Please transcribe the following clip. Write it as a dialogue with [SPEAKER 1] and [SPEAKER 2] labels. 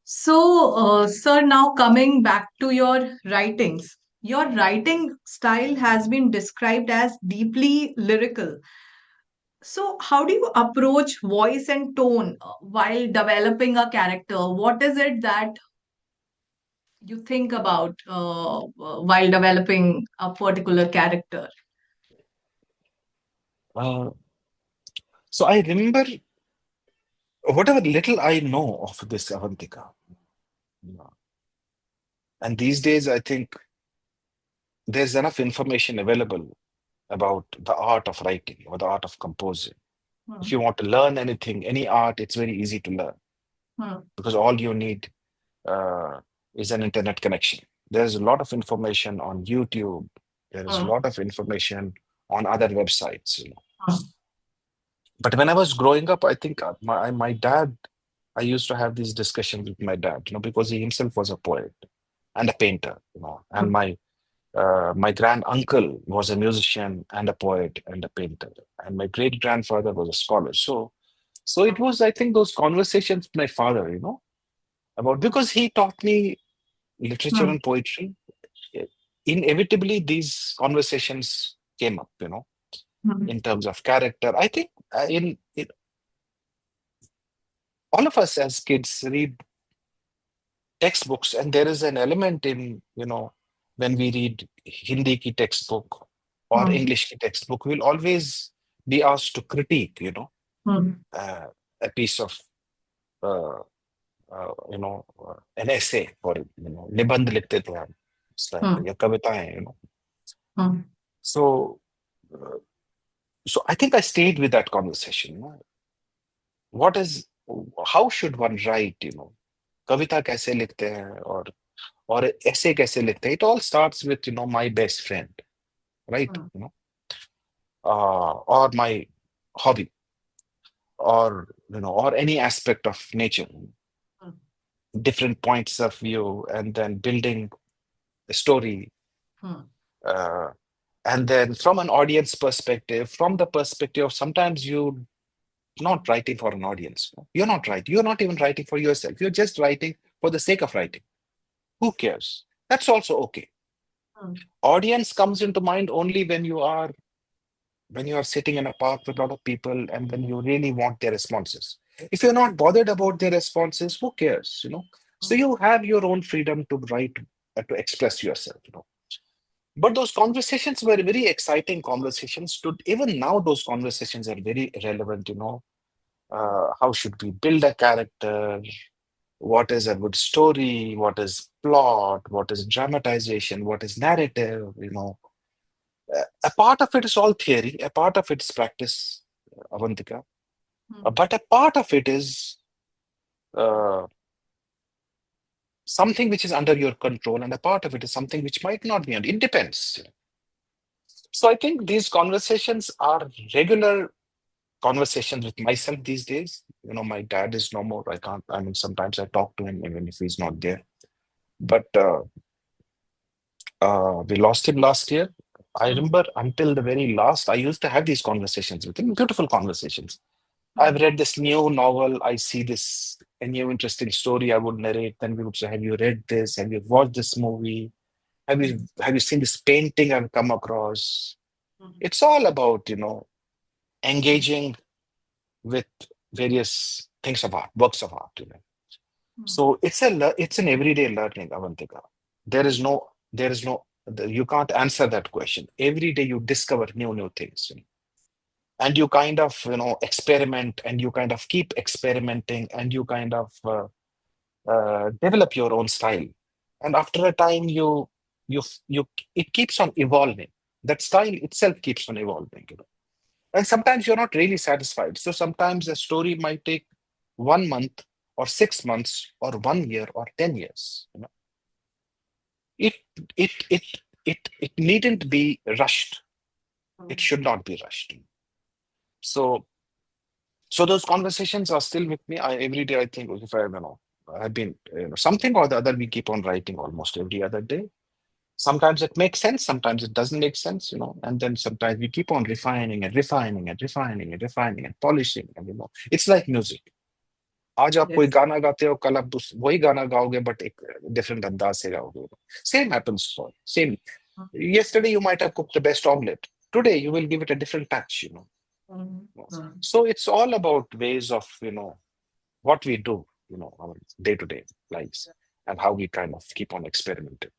[SPEAKER 1] Sir, now coming back to your writing style has been described as deeply lyrical. So, how do you approach voice and tone while developing a character? What is it that you think about while developing a particular character?
[SPEAKER 2] Uh, so I remember whatever little I know of this Avantika. And these days, I think there's enough information available about the art of writing or the art of composing. If
[SPEAKER 1] Hmm,
[SPEAKER 2] you want to learn anything, any art, it's very easy to learn
[SPEAKER 1] hmm,
[SPEAKER 2] because all you need uh, is an internet connection. There's a lot of information on YouTube. There is a
[SPEAKER 1] hmm,
[SPEAKER 2] lot of information on other websites.
[SPEAKER 1] hmm,
[SPEAKER 2] But when I was growing up, I think my dad, I used to have these discussions with my dad, because he himself was a poet and a painter, and
[SPEAKER 1] hmm,
[SPEAKER 2] my grand uncle was a musician and a poet and a painter, and my great grandfather was a scholar. So it was, I think, those conversations with my father, about because he taught me literature
[SPEAKER 1] hmm,
[SPEAKER 2] and poetry. eh, Inevitably, these conversations came up,
[SPEAKER 1] hmm,
[SPEAKER 2] in terms of character. I think in all of us as kids read textbooks, and there is an element in, when we read Hindi ki textbook or
[SPEAKER 1] hmm,
[SPEAKER 2] English ki textbook, we'll always be asked to critique,
[SPEAKER 1] hmm,
[SPEAKER 2] uh, a piece of, uh, an essay for, निबंध लिखते थे हम उस time पे
[SPEAKER 1] hmm,
[SPEAKER 2] या कविताएं,
[SPEAKER 1] hmm,
[SPEAKER 2] So, uh, so I think I stayed with that conversation. What is, how should one write, कविता कैसे लिखते हैं और ऐसे कैसे लिखते हैं? It all starts with, my best friend, right?
[SPEAKER 1] hmm,
[SPEAKER 2] Or my hobby, or or any aspect of nature,
[SPEAKER 1] hmm,
[SPEAKER 2] different points of view, and then building a story,
[SPEAKER 1] hmm,
[SPEAKER 2] uh, and then from an audience perspective, from the perspective of sometimes you not writing for an audience. You're not writing. You're not even writing for yourself. You're just writing for the sake of writing. Who cares? That's also okay.
[SPEAKER 1] hmm,
[SPEAKER 2] Audience comes into mind only when you are sitting in a park with a lot of people and when you really want their responses. If you're not bothered about their responses, who cares? So
[SPEAKER 1] hmm,
[SPEAKER 2] you have your own freedom to write, to express yourself. But those conversations were very exciting conversations. To even now, those conversations are very relevant. How should we build a character? What is a good story? What is plot? What is dramatization? What is narrative? A part of it is all theory, a part of it is practice, Avantika.
[SPEAKER 1] hmm,
[SPEAKER 2] But a part of it is uh, something which is under your control, and a part of it is something which might not be. It depends. So I think these conversations are regular conversations with myself these days. My dad is no more. I can't. I mean, sometimes I talk to him even if he's not there. But we lost him last year. I
[SPEAKER 1] hmm,
[SPEAKER 2] remember until the very last, I used to have these conversations with him, beautiful conversations. I've
[SPEAKER 1] hmm,
[SPEAKER 2] read this new novel. I see this a new interesting story. I would narrate. Then we would say, "Have you read this? Have you watched this movie? Have you seen this painting I've come across?"
[SPEAKER 1] hmm,
[SPEAKER 2] It's all about engaging with various things of art, works of art.
[SPEAKER 1] hmm,
[SPEAKER 2] So it's an everyday learning, Avantika. There is no you can't answer that question. Every day you discover new things. And you kind of experiment, and you kind of keep experimenting, and you kind of develop your own style, and after a time you it keeps on evolving. That style itself keeps on evolving. And sometimes you're not really satisfied, so sometimes a story might take 1 month or 6 months or 1 year or 10 years. it it needn't be rushed. It
[SPEAKER 1] hmm,
[SPEAKER 2] should not be rushed. So So those conversations are still with me. Every day I think, if I've been, something or the other, we keep on writing almost every other day. Sometimes it makes sense, sometimes it doesn't make sense. And then sometimes we keep on refining and refining and refining and refining and polishing. And it's like music. आज आप कोई
[SPEAKER 1] Yes.
[SPEAKER 2] गाना गाते हो, कल आप वही गाना गाओगे बट एक डिफरेंट अंदाज से गाओगे. Same happens for same. Yesterday you might have cooked the best omelette. Today you will give it a different touch, you know.
[SPEAKER 1] Mhm. Mhm.
[SPEAKER 2] So it's all about ways of, what we do, our day-to-day lives and how we kind of keep on experimenting.